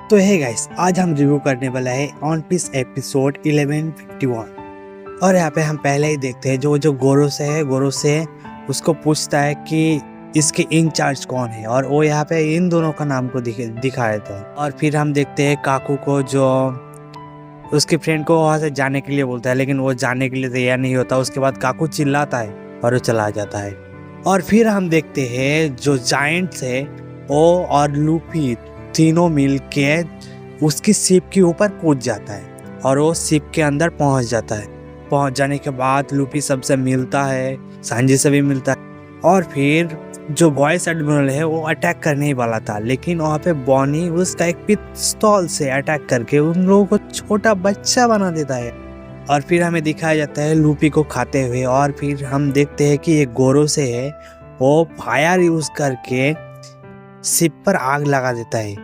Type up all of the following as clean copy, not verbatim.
तो है गाइस, आज हम रिव्यू करने वाला है वन पीस एपिसोड 1151। और यहाँ पे हम पहले ही देखते हैं जो गोरो से उसको पूछता है कि इसके इंचार्ज कौन है, और वो यहाँ पे इन दोनों का नाम को दिखा देता है। और फिर हम देखते हैं काकू को, जो उसके फ्रेंड को वहाँ से जाने के लिए बोलता है, लेकिन वो जाने के लिए तैयार नहीं होता। उसके बाद काकू चिल्लाता है और वो चला जाता है। और फिर हम देखते हैं जो जायंट्स है वो और लूफी तीनों मिलके उसकी शिप के ऊपर कूद जाता है और वो शिप के अंदर पहुंच जाता है। पहुंच जाने के बाद लूफी सबसे मिलता है, सांजी से भी मिलता है। और फिर जो वॉइस एडमिरल है वो अटैक करने ही वाला था, लेकिन वहाँ पे बॉनी उसका एक पिस्तौल से अटैक करके उन लोगों को छोटा बच्चा बना देता है। और फिर हमें दिखाया जाता है लूफी को खाते हुए। और फिर हम देखते हैं कि एक गोरो से है, वो फायर यूज करके शिप पर आग लगा देता है।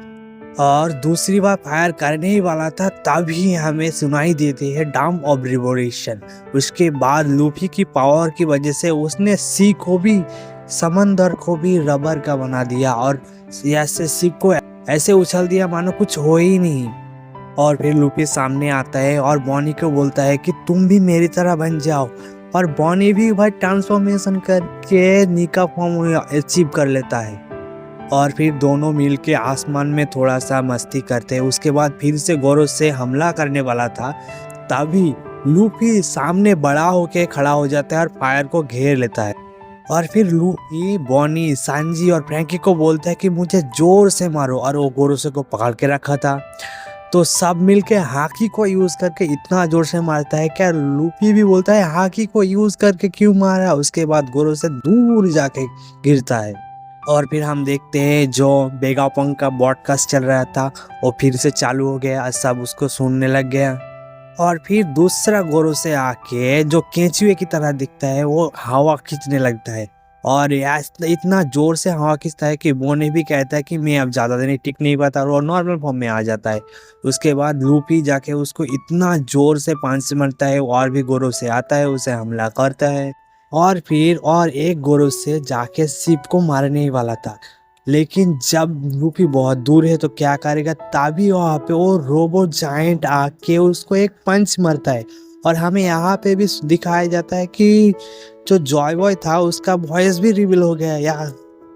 और दूसरी बार फायर करने ही वाला था, तभी हमें सुनाई देती है डैम ऑफ रिवोल्यूशन। उसके बाद लूफी की पावर की वजह से उसने सी को भी, समंदर को भी रबर का बना दिया और ऐसे सी को ऐसे उछल दिया मानो कुछ हो ही नहीं। और फिर लूफी सामने आता है और बॉनी को बोलता है कि तुम भी मेरी तरह बन जाओ। और बॉनी भी भाई ट्रांसफॉर्मेशन करके निका फॉर्म अचीव कर लेता है। और फिर दोनों मिलके आसमान में थोड़ा सा मस्ती करते हैं। उसके बाद फिर से गोरो से हमला करने वाला था, तभी लूफी सामने बड़ा होके खड़ा हो जाता है और फायर को घेर लेता है। और फिर लूफी, बॉनी, सांजी और फ्रैंकी को बोलता है कि मुझे जोर से मारो, और वो गोरोसे को पकड़ के रखा था। तो सब मिलके हाकी को यूज करके इतना जोर से मारता है, क्या लूफी भी बोलता है हाकी को यूज करके क्यों मारा। उसके बाद गोरो से दूर जाके गिरता है। और फिर हम देखते हैं जो वेगापंक का पॉडकास्ट चल रहा था वो फिर से चालू हो गया, सब उसको सुनने लग गया। और फिर दूसरा गोरो से आके जो केंचुए की तरह दिखता है वो हवा खींचने लगता है, और इतना जोर से हवा खींचता है कि बोने भी कहता है कि मैं अब ज़्यादा दिन टिक नहीं पाता, और वो नॉर्मल फॉर्म में आ जाता है। उसके बाद लूफी जाके उसको इतना जोर से पांच से मारता है, और भी गोरो से आता है, उसे हमला करता है। और फिर और एक गोरो से जाके शिप को मारने ही वाला था, लेकिन जब लूफी बहुत दूर है तो क्या करेगा, तभी वहाँ पे वो रोबो जायंट आके उसको एक पंच मारता है। और हमें यहाँ पे भी दिखाया जाता है कि जो जॉय बॉय था उसका वॉइस भी रिवील हो गया यार।